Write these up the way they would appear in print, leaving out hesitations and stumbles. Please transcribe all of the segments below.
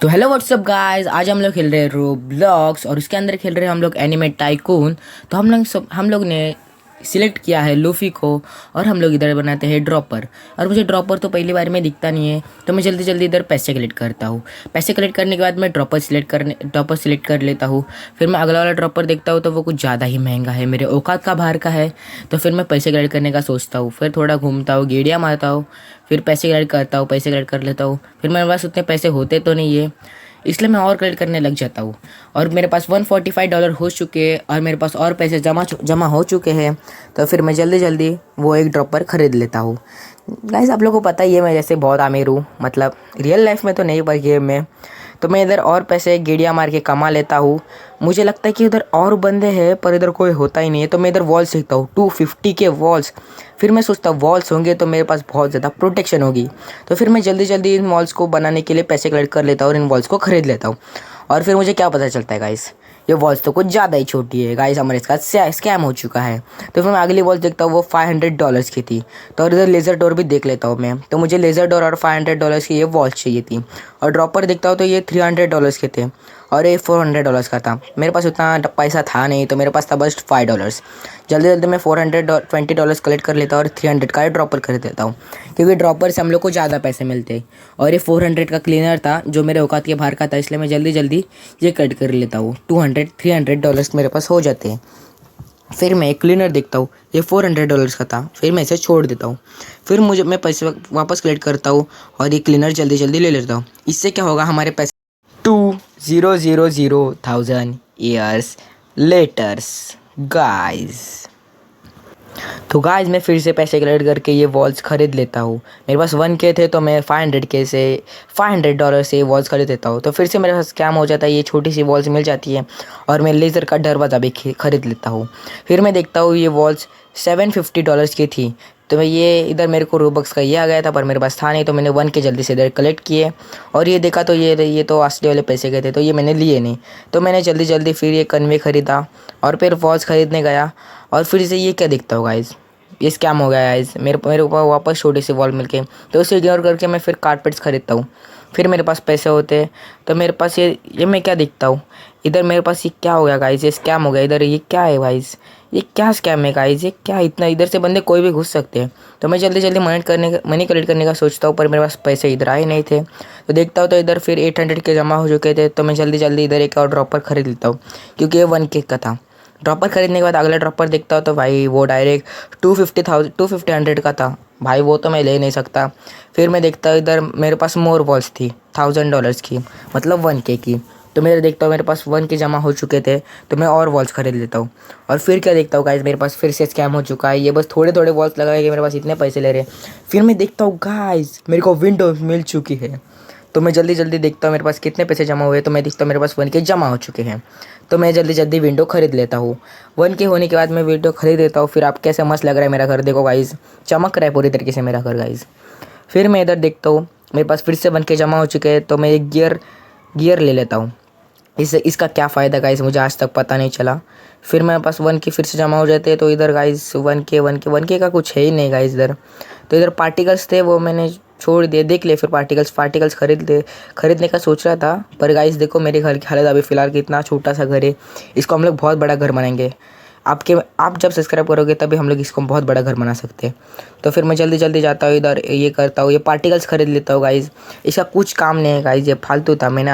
तो hello what's up guys, आज हम लोग खेल रहे हैं रोब्लॉक्स और उसके अंदर खेल रहे हैं हम लोग एनिमे टाइकून। तो हम लोग ने सिलेक्ट किया है लूफी को और हम लोग इधर बनाते हैं ड्रॉपर। और मुझे ड्रॉपर तो पहली बार में दिखता नहीं है, तो मैं जल्दी जल्दी इधर पैसे कलेक्ट करता हूँ। पैसे कलेक्ट करने के बाद मैं ड्रॉपर सिलेक्ट कर लेता हूँ। फिर मैं अगला वाला ड्रॉपर देखता हूँ तो वो कुछ ज़्यादा ही महंगा है, मेरे औकात का बाहर का है। तो फिर मैं पैसे कलेक्ट करने का सोचता हूँ, फिर थोड़ा घूमता हूँ, गेड़िया मारता हूँ, फिर पैसे कलेक्ट करता हूँ, पैसे कलेक्ट कर लेता हूँ। फिर मेरे पास उतने पैसे होते तो नहीं है, इसलिए मैं और कलेक्ट करने लग जाता हूँ। और मेरे पास $145 हो चुके हैं और मेरे पास और पैसे जमा हो चुके हैं। तो फिर मैं जल्दी जल्दी वो एक ड्रॉपर ख़रीद लेता हूँ। गाइस, आप लोगों को पता ही है मैं जैसे बहुत अमीर हूँ, मतलब रियल लाइफ में तो नहीं पर गेम में। तो मैं इधर और पैसे गेड़िया मार के कमा लेता हूँ। मुझे लगता है कि उधर और बंदे हैं पर इधर कोई होता ही नहीं है, तो मैं इधर वॉल्स सीखता हूँ 250 के वॉल्स। फिर मैं सोचता हूँ वॉल्स होंगे तो मेरे पास बहुत ज़्यादा प्रोटेक्शन होगी। तो फिर मैं जल्दी जल्दी इन वॉल्स को बनाने के लिए पैसे कलेक्ट कर लेता हूँ और इन वॉल्स को ख़रीद लेता हूँ। और फिर मुझे क्या पता चलता है गाइस, ये वॉल्स तो कुछ ज़्यादा ही छोटी है गाइस, हमारे इसका स्कैम हो चुका है। तो फिर मैं अगली वॉल्स देखता हूँ, वो $500 की थी। तो और इधर लेज़र डोर भी देख लेता हूँ मैं, तो मुझे लेज़र डोर और $500 की ये वॉल्स चाहिए थी। और ड्रॉपर देखता हूँ तो ये $300 के थे और ये $400 का था। मेरे पास उतना पैसा था नहीं, तो मेरे पास था बस $5। जल्दी जल्दी मैं $420 कलेक्ट कर लेता हूँ और 300 का ड्रॉपर खरीद लेता हूँ, क्योंकि ड्रॉपर से हम लोग को ज़्यादा पैसे मिलते हैं। और ये 400 का क्लीनर था जो मेरे औकात के बाहर का था, इसलिए मैं जल्दी जल्दी ये कट कर लेता हूँ। $300 मेरे पास हो जाते हैं। फिर मैं एक क्लीनर देखता हूँ, ये $400 का था, फिर मैं इसे छोड़ देता हूँ। फिर मैं पैसे वापस कलेक्ट करता हूँ और ये क्लीनर जल्दी जल्दी ले लेता हूँ। इससे क्या होगा, हमारे पैसे 2000 ईयर्स लेटर्स गाइस। तो गाइस, मैं फिर से पैसे कलेक्ट करके ये वॉल्स ख़रीद लेता हूँ। मेरे पास 1K थे तो मैं 500 से $500 से वॉल्स खरीद लेता हूँ। तो फिर से मेरे पास स्कैम हो जाता है, ये छोटी सी वॉल्स मिल जाती है और मैं लेज़र का दरवाज़ा भी खरीद लेता हूँ। फिर मैं देखता हूँ ये वॉल्स $750 की थी। तो मैं ये इधर मेरे को रोबक्स का ये आ गया था पर मेरे पास था नहीं, तो मैंने 1K जल्दी से इधर कलेक्ट किए। और ये देखा तो ये तो असली वाले पैसे के थे, तो ये मैंने लिए नहीं। तो मैंने जल्दी जल्दी फिर ये कन्वे ख़रीदा और फिर वॉल्स ख़रीदने गया। और फिर से ये क्या दिखता होगा गाइस, ये स्कैम हो गया गाइस, मेरे ऊपर वापस छोटी सी वॉल मिलके। तो उसे इग्नोर करके मैं फिर कारपेट्स खरीदता हूँ। फिर मेरे पास पैसे होते हैं, तो मेरे पास ये मैं क्या दिखता हूँ इधर, मेरे पास ये क्या हो गया गाइस, ये स्कैम हो गया इधर। ये क्या है गाइस, ये क्या स्कैम है गाइस, ये क्या इतना, इधर से बंदे कोई भी घुस सकते हैं। तो मैं जल्दी जल्दी मनी कलेक्ट करने का सोचता हूँ, पर मेरे पास पैसे इधर आए नहीं थे। तो देखता हूँ तो इधर फिर 800 के जमा हो चुके थे। तो मैं जल्दी जल्दी इधर एक और ड्रॉपर खरीद लेता हूँ, क्योंकि ये 1K का था। ड्रॉपर खरीदने के बाद अगला ड्रॉपर देखता हो तो भाई वो डायरेक्ट 250 का था। भाई वो तो मैं ले नहीं सकता। फिर मैं देखता हूँ इधर मेरे पास मोर वॉल्स थी $1000 की, मतलब 1K की। तो मेरे देखता हूँ मेरे पास 1K जमा हो चुके थे, तो मैं और वॉल्स खरीद लेता हूँ। और फिर क्या देखता हूँ गाइस, मेरे पास फिर से स्कैम हो चुका है, ये बस थोड़े थोड़े वॉल्स लगा के मेरे पास इतने पैसे ले रहे हैं। फिर मैं देखता हूँ गाइस, मेरे को विंडोज मिल चुकी है। तो मैं जल्दी जल्दी देखता हूँ मेरे पास कितने पैसे जमा हुए, तो मैं देखता हूँ मेरे पास 1K जमा हो चुके हैं। तो मैं जल्दी जल्दी विंडो खरीद लेता हूँ। 1K होने के बाद मैं विंडो खरीद लेता हूँ। फिर आप कैसे मस्त लग रहा है मेरा घर, देखो गाइज़, चमक रहा है पूरी तरीके से मेरा घर गाइज़। फिर मैं इधर देखता हूँ मेरे पास फिर से 1K जमा हो चुके हैं, तो मैं एक गियर ले लेता हूँ। इसका क्या फ़ायदा गाइस, मुझे आज तक पता नहीं चला। फिर मेरे पास 1K फिर से जमा हो जाते हैं, तो इधर गाइस 1K का कुछ है ही नहीं गाइस इधर। तो इधर पार्टिकल्स थे, वो मैंने छोड़ दिए, देख लिए। फिर पार्टिकल्स खरीदने का सोच रहा था, पर गाइस देखो मेरे घर की हालत अभी फ़िलहाल कितना छोटा सा घर है। इसको हम लोग बहुत बड़ा घर बनाएंगे। आप जब सब्सक्राइब करोगे तभी हम लोग इसको बहुत बड़ा घर बना सकते हैं। तो फिर मैं जल्दी जल्दी जाता हूँ इधर, ये करता हूँ, ये पार्टिकल्स खरीद लेता हूँ गाइज़। इसका कुछ काम नहीं है गाइज़, ये फालतू था। मैंने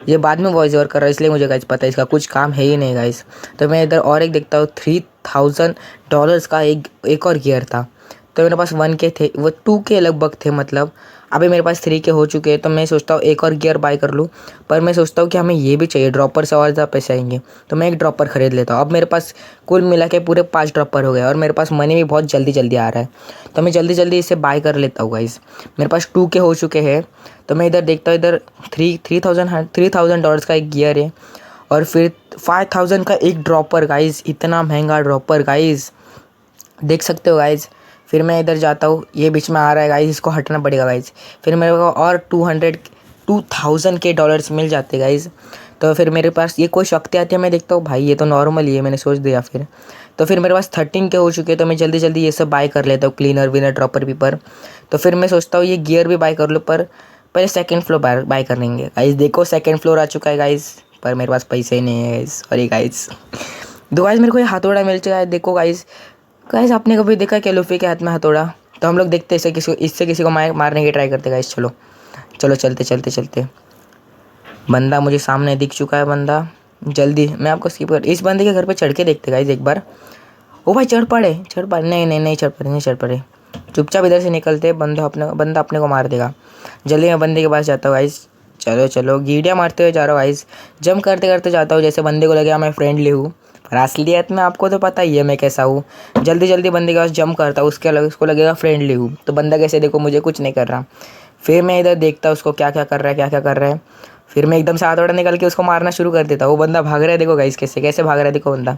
ये बाद में वॉइस ओवर कर रहा है, इसलिए मुझे गाइज़ पता है इसका कुछ काम है ही नहीं गाइज़। तो मैं इधर और एक देखता हूँ, $3000 का एक और गियर था। तो मेरे पास 1K थे, वो 2K लगभग थे, मतलब अभी मेरे पास 3K हो चुके हैं। तो मैं सोचता हूँ एक और गियर बाय कर लूँ, पर मैं सोचता हूँ कि हमें ये भी चाहिए, ड्रॉपर से और ज़्यादा पैसे आएंगे। तो मैं एक ड्रॉपर खरीद लेता हूँ। अब मेरे पास कुल मिला के पूरे 5 ड्रॉपर हो गए और मेरे पास मनी भी बहुत जल्दी जल्दी आ रहा है। तो मैं जल्दी जल्दी इसे बाय कर लेता हूँ गाइस। मेरे पास 2K हो चुके हैं। तो मैं इधर देखता हूँ, इधर $3000 का एक गियर है और फिर 5000 का एक ड्रॉपर गाइस, इतना महंगा ड्रॉपर गाइस, देख सकते हो गाइस। फिर मैं इधर जाता हूँ, ये बीच में आ रहा है गाइस, इसको हटना पड़ेगा गाइस। फिर मेरे को और 2000 के डॉलर्स मिल जाते गाइस। तो फिर मेरे पास ये कोई शक्ति आती है, मैं देखता हूँ भाई ये तो नॉर्मल ही है, मैंने सोच दिया फिर। तो फिर मेरे पास 13K हो चुके हैं, तो मैं जल्दी जल्दी ये सब बाय कर लेता हूँ, क्लीनर विनर ड्रॉपर पेपर। तो फिर मैं सोचता हूँ ये गियर भी बाय कर लूँ, पर पहले सेकंड फ्लोर बाय कर लेंगे गाइस। देखो सेकंड फ्लोर आ चुका है गाइस, पर मेरे पास पैसे ही नहीं है गाइस, सॉरी गाइस। दो गाइस मेरे को ये हथौड़ा मिल चुका है, देखो गाइस। गाइस आपने कभी देखा क्या लूफी के हाथ में हथौड़ा? तो हम लोग देखते इससे किसी को मारने की ट्राई करते गाइस। चलो चलो चलते चलते चलते। बंदा मुझे सामने दिख चुका है, बंदा जल्दी मैं आपको स्किप कर, इस बंदे के घर पे चढ़ के देखते गाइस एक बार। ओ भाई चढ़ पड़े नहीं नहीं नहीं चढ़ पड़े। चुपचाप इधर से निकलते, बंदा अपने को मार देगा। जल्दी मैं बंदे के पास जाता हूँ गाइस। चलो चलो गीडिया मारते हुए जा रहा हूँ गाइस, जंप करते करते जाता हूँ, जैसे बंदे को लगे मैं फ्रेंडली हूँ, पर असलियत में आपको तो पता ही है मैं कैसा हूँ। जल्दी जल्दी बंदे के पास जंप करता हूँ, उसको लगेगा फ्रेंडली हूँ, तो बंदा कैसे देखो मुझे कुछ नहीं कर रहा। फिर मैं इधर देखता हूँ उसको क्या क्या कर रहा है। फिर मैं एकदम से हथौड़ा निकल के उसको मारना शुरू कर देता हूँ। वो बंदा भाग रहा है, देखो गाइस कैसे कैसे भाग रहा है, देखो बंदा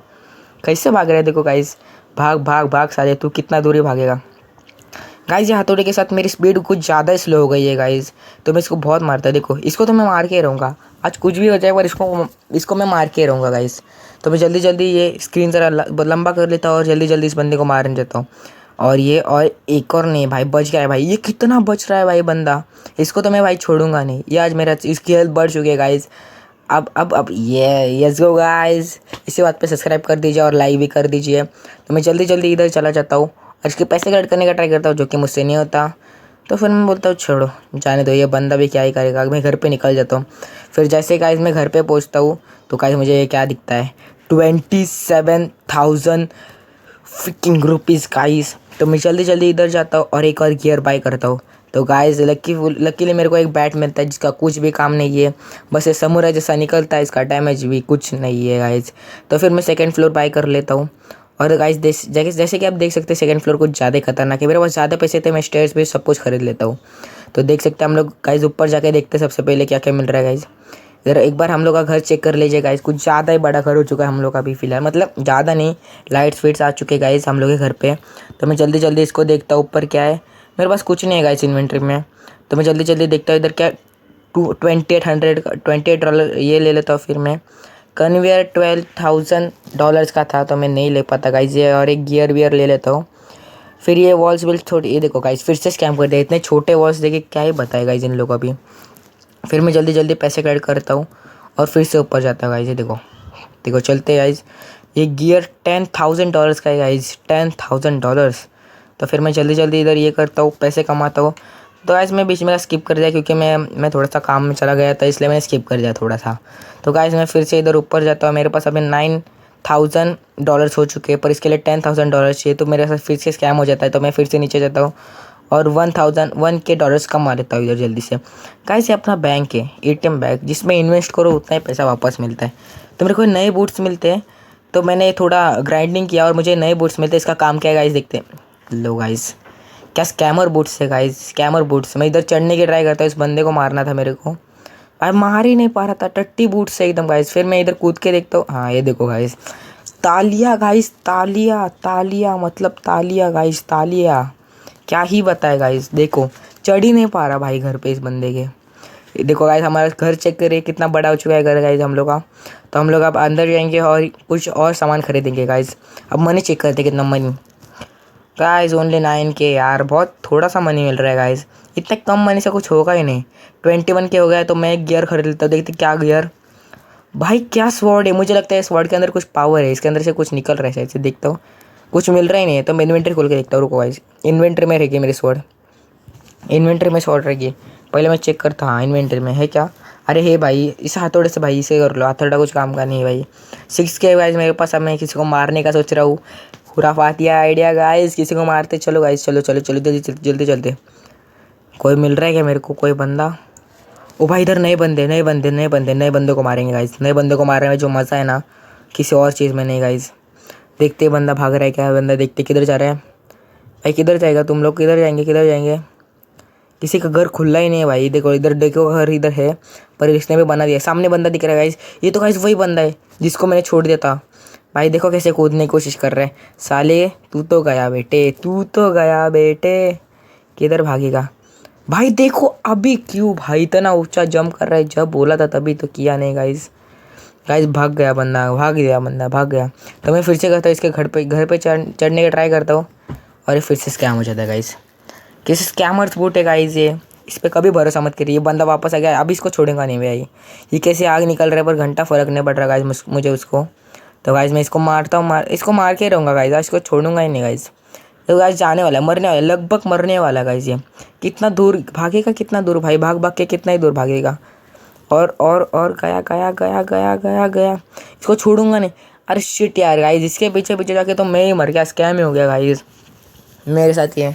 कैसे भाग रहा है, देखो गाइस। भाग भाग भाग साले, तू कितना दूरी भागेगा। गाइस ये हथौड़े के साथ मेरी स्पीड कुछ ज़्यादा स्लो हो गई है गाइस, तो मैं इसको बहुत मारता है। देखो इसको तो मैं मार के रहूँगा, आज कुछ भी हो जाए पर इसको मैं मार के रहूँगा गाइस। तो मैं जल्दी जल्दी ये स्क्रीन ज़रा लंबा कर लेता हूँ और जल्दी जल्दी इस बंदे को मारने देता हूँ। और ये और एक और नहीं भाई, बच गया है भाई। ये कितना बच रहा है भाई बंदा, इसको तो मैं भाई छोड़ूंगा नहीं। ये आज मेरा इसकी हेल्थ बढ़ चुकी है गाइस। अब ये यस गो गाइस, इसी बात पे सब्सक्राइब कर दीजिए और लाइक भी कर दीजिए। तो मैं जल्दी जल्दी इधर चला जाता हूँ और इसके पैसे कलेक्ट करने का ट्राई करता हूँ, जो कि मुझसे नहीं होता। तो फिर मैं बोलता हूँ छोड़ो जाने दो, ये बंदा भी क्या ही करेगा। मैं घर पे निकल जाता हूँ। फिर जैसे गाइस मैं घर पे पहुँचता हूँ तो गाइस मुझे ये क्या दिखता है, 27,000 फ्रिकिंग रुपीज़ गाइस। तो मैं जल्दी जल्दी इधर जाता हूँ और एक और गियर बाय करता हूँ। तो गाइस लकीली मेरे को एक बैट मिलता है जिसका कुछ भी काम नहीं है, बस ये समुराई जैसा निकलता है, इसका डैमेज भी कुछ नहीं है गाइस। तो फिर मैं सेकंड फ्लोर बाय कर लेता हूँ। और गाइस जैसे कि आप देख सकते हैं सेकंड फ्लोर कुछ ज़्यादा खतरनाक है। मेरे पास ज़्यादा पैसे थे, मैं स्टेयर्स पे सब कुछ खरीद लेता हूँ। तो देख सकते हैं हम लोग गाइस ऊपर जाके देखते हैं सबसे पहले क्या क्या मिल रहा है गाइस। इधर एक बार हम लोग का घर चेक कर लीजिए गाइस, कुछ ज़्यादा ही बड़ा घर हो चुका है हम लोग का भी फिलहाल, मतलब ज़्यादा नहीं, लाइट्स फिट्स आ चुके गाइस हम लोग के घर पे। तो मैं जल्दी जल्दी इसको देखता हूँ ऊपर क्या है। मेरे पास कुछ नहीं है गाइस इन्वेंट्री में, तो मैं जल्दी जल्दी देखता हूँ इधर क्या। $28 ये ले लेता हूँ। फिर मैं कन्वेयर $12,000 का था, तो मैं नहीं ले पाता गाइस ये, और एक गियर वियर ले लेता हूँ। फिर ये वॉल्स बिल्ड थोड़ी, ये देखो गाइस फिर से स्कैम कर दिया, इतने छोटे वॉल्स देखे क्या ही बताएगा गाइस इन लोगों अभी। फिर मैं जल्दी जल्दी पैसे कलेक्ट करता हूँ और फिर से ऊपर जाता है गाइस। ये देखो देखो चलते हैं गाइस। ये गियर $10,000 का है गाइस, $10,000। तो फिर मैं जल्दी जल्दी इधर ये करता हूँ, पैसे कमाता हूँ। तो गाइस मैं बीच में स्किप कर दिया क्योंकि मैं थोड़ा सा काम में चला गया था, इसलिए मैंने स्किप कर दिया थोड़ा सा। तो गाइस मैं फिर से इधर ऊपर जाता हूँ। मेरे पास अभी $9,000 हो चुके हैं, पर इसके लिए $10,000 चाहिए, तो मेरे साथ फिर से स्कैम हो जाता है। तो मैं फिर से नीचे जाता हूँ और $1K कमा लेता हूँ इधर जल्दी से। गाइस ये अपना बैंक है, ATM बैंक, जिसमें इन्वेस्ट करो उतना ही पैसा वापस मिलता है। तो मेरे को नए बूट्स मिलते हैं, तो मैंने थोड़ा ग्राइंडिंग किया और मुझे नए बूट्स मिलते हैं। इसका काम क्या है गाइस देखते हैं। लो गाइस क्या स्कैमर बूट्स है गाइस, स्कैमर बूट्स। मैं इधर चढ़ने की ट्राई करता हूँ, इस बंदे को मारना था मेरे को, भाई मार ही नहीं पा रहा था, टट्टी बूट्स से एकदम गाइस। फिर मैं इधर कूद के देखता हूँ, हाँ ये देखो गाइस, तालिया गाइस, तालिया तालिया मतलब तालिया गाइस, तालिया क्या ही बताए गाइस। देखो चढ़ ही नहीं पा रहा भाई घर पे इस बंदे के। देखो गाइस हमारा घर चेक करिए कितना बड़ा हो चुका है घर गाइस हम लोग का। तो हम लोग अब अंदर जाएंगे और कुछ और सामान खरीदेंगे गाइस। अब मनी चेक करते कितना मनी गाइस, ओनली 9K यार, बहुत थोड़ा सा मनी मिल रहा है गाइस। इतने कम मनी से कुछ होगा ही नहीं। 21K हो गया है, तो मैं एक गियर खरीद लेता हूँ। देखते क्या गियर, भाई क्या स्वॉर्ड है, मुझे लगता है स्वॉर्ड के अंदर कुछ पावर है, इसके अंदर से कुछ निकल रहा है शायद से। देखता हूँ कुछ मिल रहा ही नहीं है, तो मैं इन्वेंट्री खोल के देखता हूँ। रुको गाइस, इन्वेंट्री में रहेगी मेरी स्वॉर्ड, इन्वेंट्री में स्वॉर्ड रहेगी। पहले मैं चेक करता, हाँ इन्वेंट्री में है क्या। अरे हे भाई इस हथौड़े से भाई इसे कर लो, हथौड़ा कुछ काम का नहीं है भाई। 6K गाइस मेरे पास। अब मैं किसी को मारने का सोच रहा हूँ, खुराफातिया आइडिया गाइस, किसी को मारते चलो गाइस, चलो चलो चलो जल्दी जल्दी चलते। कोई मिल रहा है क्या मेरे को, कोई बंदा। ओ भाई इधर नए बंदे नए बंदे नए बंदे नए बंदों को मारेंगे गाइस। नए बंदों को मारने में जो मज़ा है ना किसी और चीज़ में नहीं गाइस। देखते बंदा भाग रहा है क्या, बंदा देखते किधर जा रहा है भाई, किधर जाएगा तुम लोग, किधर जाएंगे किधर जाएंगे। किसी का घर खुला ही नहीं है भाई। देखो इधर देखो घर इधर है, पर इसने भी बना दिया। सामने बंदा दिख रहा है गाइस, ये तो गाइस वही बंदा है जिसको मैंने छोड़ दिया था। भाई देखो कैसे कूदने की कोशिश कर रहे हैं साले। तू तो गया बेटे, तू तो गया बेटे, किधर भागेगा भाई। देखो अभी क्यों भाई इतना ऊंचा जंप कर रहा है, जब बोला था तभी तो किया नहीं गाइस। गाइस भाग गया बंदा, भाग गया बंदा, भाग गया। तो मैं फिर से करता हूँ इसके घर पे चढ़ने का ट्राई करता हूँ और ये फिर से स्कैम हो जाता है गाइस। किसी स्कैमर्स बूट है गाइस ये, इस पर कभी भरोसा मत करिए। ये बंदा वापस आ गया, अब इसको छोड़ूंगा नहीं भाई। ये कैसे आग निकल रहा है पर घंटा फ़र्क नहीं पड़ रहा गाइज मुझे उसको। तो गाइज मैं इसको मारता हूँ, इसको मार के रहूँगा गाइज, इसको छोड़ूंगा ही नहीं गाइज। तो गाइज जाने वाला है, मरने वाला है, लगभग मरने वाला है गाइज। ये कितना दूर भागेगा, कितना दूर भाई, भाग भाग के कितना ही दूर भागेगा। और गया गया गया गया गया गया, इसको छोड़ूंगा नहीं। अरे शिट यार गाइज, इसके पीछे पीछे जाके तो मैं ही मर गया, स्कैम ही हो गया गाइज मेरे साथ ये।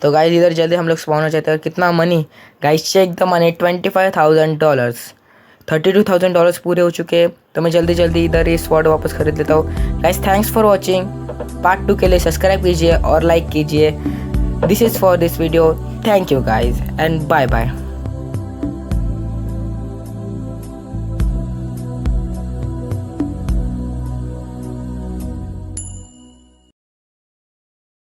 तो गाइज इधर जल्दी हम लोग स्पॉन हो जाते हैं। कितना money guys, check the money, $25,000, $32,000 पूरे हो चुके हैं। तो मैं जल्दी जल्दी इधर ये स्पॉट वापस खरीद लेता हूँ। Guys thanks for watching. Part 2 के लिए सब्सक्राइब कीजिए और लाइक कीजिए। This is for this video. Thank you guys and bye bye.